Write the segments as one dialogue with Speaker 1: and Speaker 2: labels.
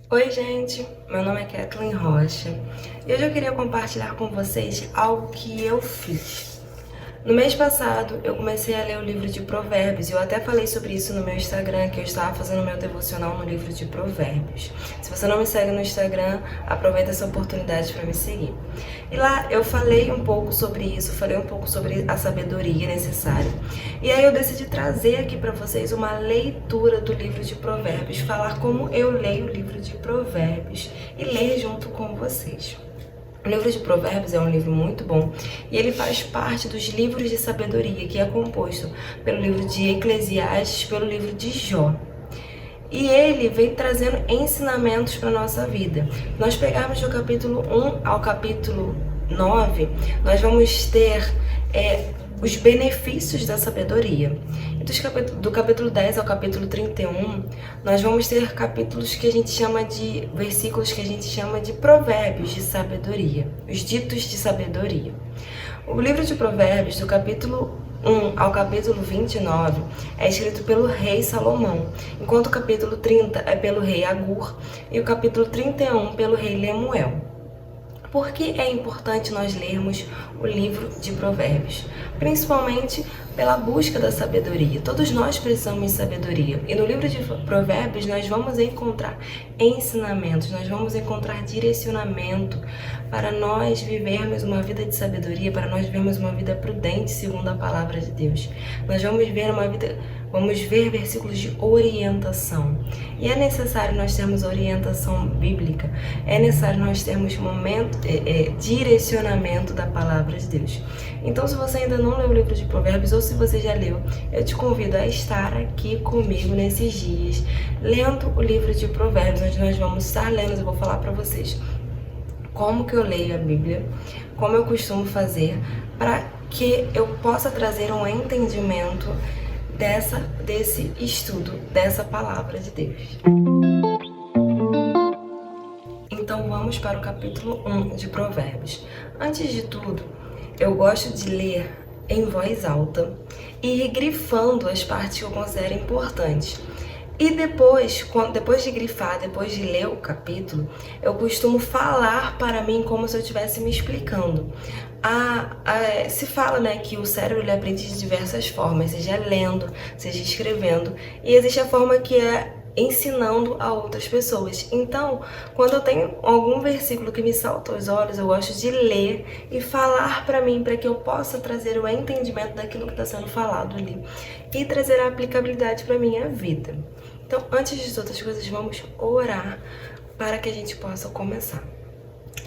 Speaker 1: Oi gente, meu nome é Kathleen Rocha e hoje eu queria compartilhar com vocês algo que eu fiz. No mês passado eu comecei a ler o livro de Provérbios e eu até falei sobre isso no meu Instagram, que eu estava fazendo meu devocional no livro de Provérbios. Se você não me segue no Instagram, aproveita essa oportunidade para me seguir. E lá eu falei um pouco sobre isso, falei um pouco sobre a sabedoria necessária. E aí eu decidi trazer aqui para vocês uma leitura do livro de Provérbios, falar como eu leio o livro de Provérbios e ler junto com vocês. O livro de Provérbios é um livro muito bom e ele faz parte dos livros de sabedoria, que é composto pelo livro de Eclesiastes, pelo livro de Jó. E ele vem trazendo ensinamentos para a nossa vida. Nós pegarmos do capítulo 1 ao capítulo 9, nós vamos ter os benefícios da sabedoria. E do capítulo 10 ao capítulo 31, nós vamos ter capítulos que a gente chama de, versículos que a gente chama de provérbios de sabedoria, os ditos de sabedoria. O livro de Provérbios, do capítulo 1 ao capítulo 29, é escrito pelo rei Salomão, enquanto o capítulo 30 é pelo rei Agur e o capítulo 31 pelo rei Lemuel. Por que é importante nós lermos o livro de Provérbios? Principalmente pela busca da sabedoria. Todos nós precisamos de sabedoria. E no livro de Provérbios nós vamos encontrar ensinamentos, nós vamos encontrar direcionamento para nós vivermos uma vida de sabedoria, para nós vivermos uma vida prudente segundo a palavra de Deus. Nós vamos ver versículos de orientação. E é necessário nós termos orientação bíblica, é necessário nós termos direcionamento da palavra de Deus. Então, se você ainda não leu o livro de Provérbios, ou se você já leu, eu te convido a estar aqui comigo nesses dias, lendo o livro de Provérbios, onde nós vamos estar lendo. Eu vou falar para vocês como que eu leio a Bíblia, como eu costumo fazer, para que eu possa trazer um entendimento desse estudo, dessa palavra de Deus. Então vamos para o capítulo 1 de Provérbios. Antes de tudo, eu gosto de ler em voz alta e ir grifando as partes que eu considero importantes. E depois de grifar, depois de ler o capítulo, eu costumo falar para mim como se eu estivesse me explicando. Se fala, né, que o cérebro ele aprende de diversas formas, seja lendo, seja escrevendo, e existe a forma que é ensinando a outras pessoas. Então, quando eu tenho algum versículo que me salta aos olhos, eu gosto de ler e falar para mim, para que eu possa trazer o entendimento daquilo que está sendo falado ali e trazer a aplicabilidade para minha vida. Então, antes de outras coisas, vamos orar para que a gente possa começar.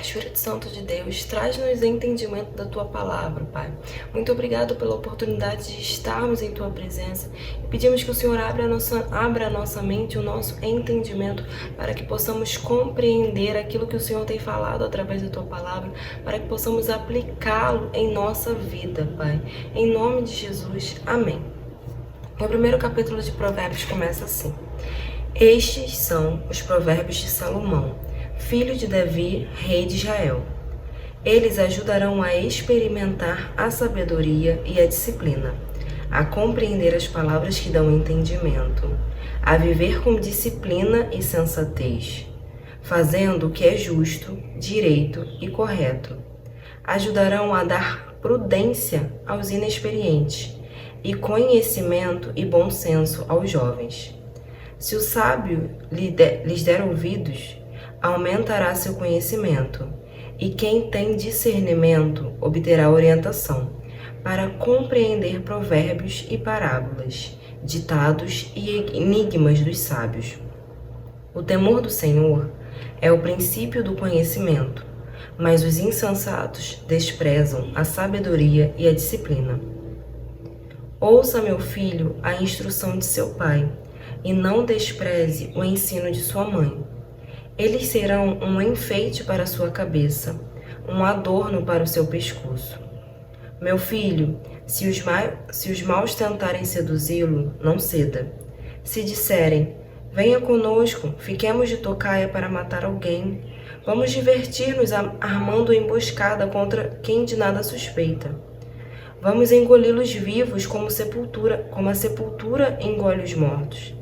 Speaker 1: Espírito Santo de Deus, traz-nos entendimento da Tua palavra, Pai. Muito obrigado pela oportunidade de estarmos em Tua presença e pedimos que o Senhor abra a nossa mente, o nosso entendimento, para que possamos compreender aquilo que o Senhor tem falado através da Tua palavra, para que possamos aplicá-lo em nossa vida, Pai. Em nome de Jesus, amém. O primeiro capítulo de Provérbios começa assim: Estes são os provérbios de Salomão, filho de Davi, rei de Israel. Eles ajudarão a experimentar a sabedoria e a disciplina, a compreender as palavras que dão entendimento, a viver com disciplina e sensatez, fazendo o que é justo, direito e correto. Ajudarão a dar prudência aos inexperientes e conhecimento e bom senso aos jovens. Se o sábio lhes der ouvidos, aumentará seu conhecimento, e quem tem discernimento obterá orientação para compreender provérbios e parábolas, ditados e enigmas dos sábios. O temor do Senhor é o princípio do conhecimento, mas os insensatos desprezam a sabedoria e a disciplina. Ouça, meu filho, a instrução de seu pai, e não despreze o ensino de sua mãe. Eles serão um enfeite para a sua cabeça, um adorno para o seu pescoço. Meu filho, se os maus tentarem seduzi-lo, não ceda. Se disserem, venha conosco, fiquemos de tocaia para matar alguém, vamos divertir-nos armando emboscada contra quem de nada suspeita. Vamos engoli-los vivos como a sepultura engole os mortos.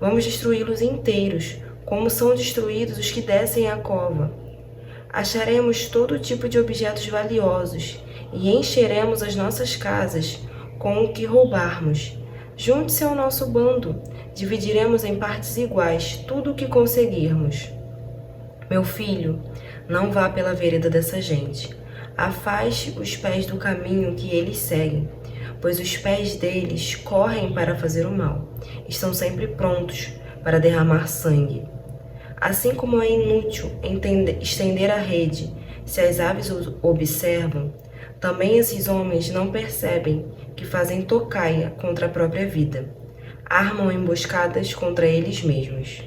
Speaker 1: Vamos destruí-los inteiros, como são destruídos os que descem à cova. Acharemos todo tipo de objetos valiosos e encheremos as nossas casas com o que roubarmos. Junte-se ao nosso bando, dividiremos em partes iguais tudo o que conseguirmos. Meu filho, não vá pela vereda dessa gente. Afaste os pés do caminho que eles seguem, pois os pés deles correm para fazer o mal. Estão sempre prontos para derramar sangue. Assim como é inútil estender a rede se as aves o observam, também esses homens não percebem que fazem tocaia contra a própria vida. Armam emboscadas contra eles mesmos.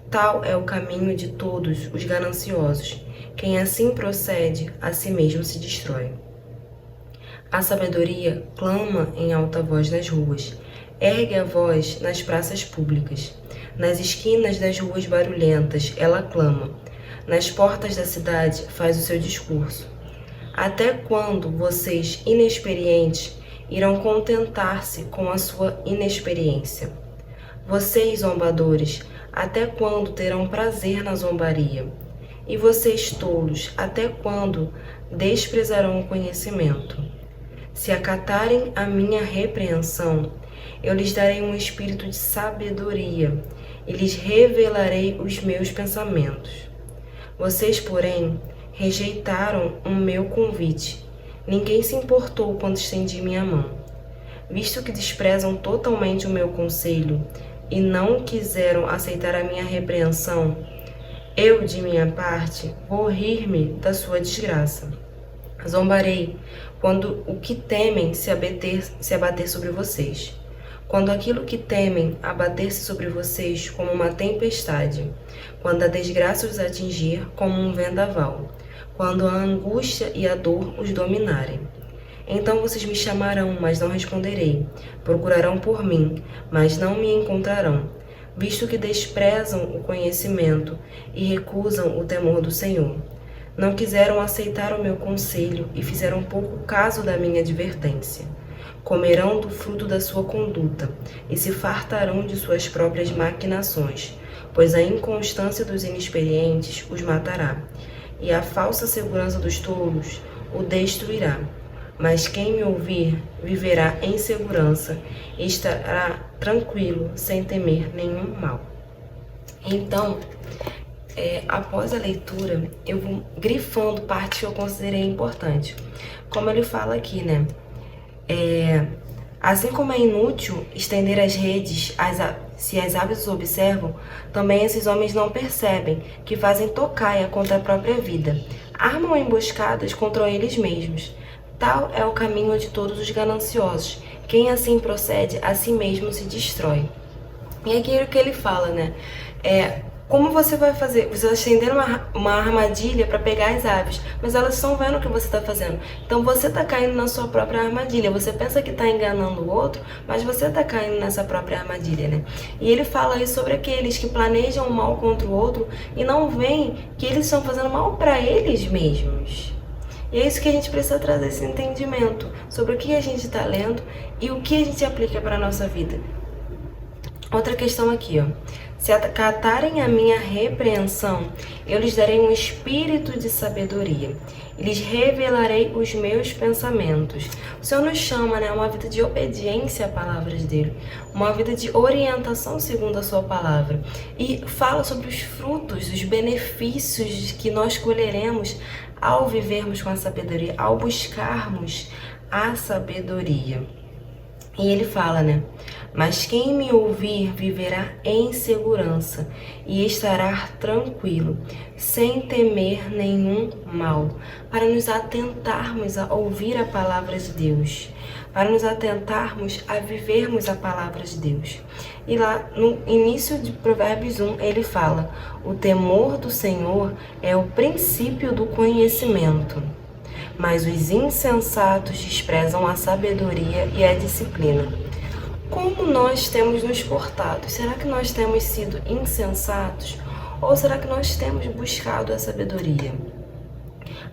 Speaker 1: Tal é o caminho de todos os gananciosos. Quem assim procede, a si mesmo se destrói. A sabedoria clama em alta voz nas ruas, ergue a voz nas praças públicas. Nas esquinas das ruas barulhentas, ela clama. Nas portas da cidade, faz o seu discurso. Até quando vocês, inexperientes, irão contentar-se com a sua inexperiência? Vocês, zombadores, até quando terão prazer na zombaria? E vocês, tolos, até quando desprezarão o conhecimento? Se acatarem a minha repreensão, eu lhes darei um espírito de sabedoria e lhes revelarei os meus pensamentos. Vocês, porém, rejeitaram o meu convite. Ninguém se importou quando estendi minha mão. Visto que desprezam totalmente o meu conselho e não quiseram aceitar a minha repreensão, eu, de minha parte, vou rir-me da sua desgraça. Zombarei quando o que temem se abater sobre vocês. Quando aquilo que temem abater-se sobre vocês como uma tempestade, quando a desgraça os atingir como um vendaval, quando a angústia e a dor os dominarem. Então vocês me chamarão, mas não responderei. Procurarão por mim, mas não me encontrarão, visto que desprezam o conhecimento e recusam o temor do Senhor. Não quiseram aceitar o meu conselho e fizeram pouco caso da minha advertência. Comerão do fruto da sua conduta e se fartarão de suas próprias maquinações, pois a inconstância dos inexperientes os matará, e a falsa segurança dos tolos o destruirá. Mas quem me ouvir viverá em segurança e estará tranquilo, sem temer nenhum mal. Então, após a leitura, eu vou grifando partes que eu considerei importantes. Como ele fala aqui, né? Assim como é inútil estender as redes, se as aves os observam, também esses homens não percebem que fazem tocaia contra a própria vida. Armam emboscadas contra eles mesmos. Tal é o caminho de todos os gananciosos. Quem assim procede, a si mesmo se destrói. E aqui é o que ele fala, né? Como você vai fazer? Você vai estender uma armadilha para pegar as aves, mas elas estão vendo o que você está fazendo. Então você está caindo na sua própria armadilha. Você pensa que está enganando o outro, mas você está caindo nessa própria armadilha, né? E ele fala aí sobre aqueles que planejam o mal contra o outro e não veem que eles estão fazendo mal para eles mesmos. E é isso que a gente precisa trazer, esse entendimento sobre o que a gente está lendo e o que a gente aplica para a nossa vida. Outra questão aqui, ó. Se acatarem a minha repreensão, eu lhes darei um espírito de sabedoria e lhes revelarei os meus pensamentos. O Senhor nos chama, né, a uma vida de obediência à palavra dele, uma vida de orientação segundo a sua palavra. E fala sobre os frutos, os benefícios que nós colheremos ao vivermos com a sabedoria, ao buscarmos a sabedoria. E ele fala, né? Mas quem me ouvir viverá em segurança e estará tranquilo, sem temer nenhum mal. Para nos atentarmos a ouvir a palavra de Deus, para nos atentarmos a vivermos a palavra de Deus. E lá no início de Provérbios 1, ele fala: o temor do Senhor é o princípio do conhecimento, mas os insensatos desprezam a sabedoria e a disciplina. Como nós temos nos portado? Será que nós temos sido insensatos? Ou será que nós temos buscado a sabedoria?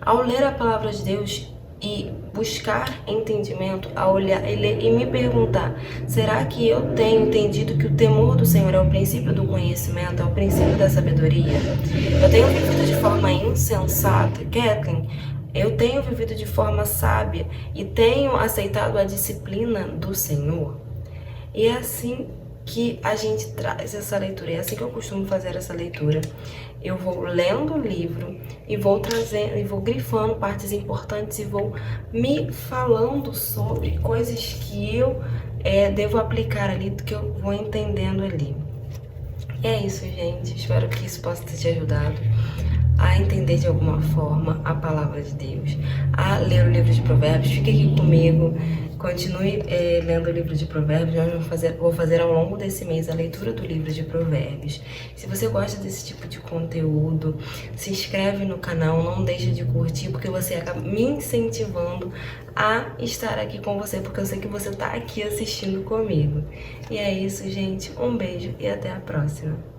Speaker 1: Ao ler a palavra de Deus e buscar entendimento, a olhar e ler e me perguntar: será que eu tenho entendido que o temor do Senhor é o princípio do conhecimento, é o princípio da sabedoria? Eu tenho vivido de forma insensata, Kathleen? Eu tenho vivido de forma sábia e tenho aceitado a disciplina do Senhor? E é assim que a gente traz essa leitura, é assim que eu costumo fazer essa leitura. Eu vou lendo o livro e vou trazendo, e vou grifando partes importantes e vou me falando sobre coisas que eu devo aplicar ali, que eu vou entendendo ali. E é isso, gente. Espero que isso possa ter te ajudado a entender de alguma forma a palavra de Deus, a ler o livro de Provérbios. Fique aqui comigo, continue lendo o livro de Provérbios. Vou fazer ao longo desse mês a leitura do livro de Provérbios. Se você gosta desse tipo de conteúdo, se inscreve no canal, não deixa de curtir, porque você acaba me incentivando a estar aqui com você, porque eu sei que você está aqui assistindo comigo. E é isso, gente. Um beijo e até a próxima.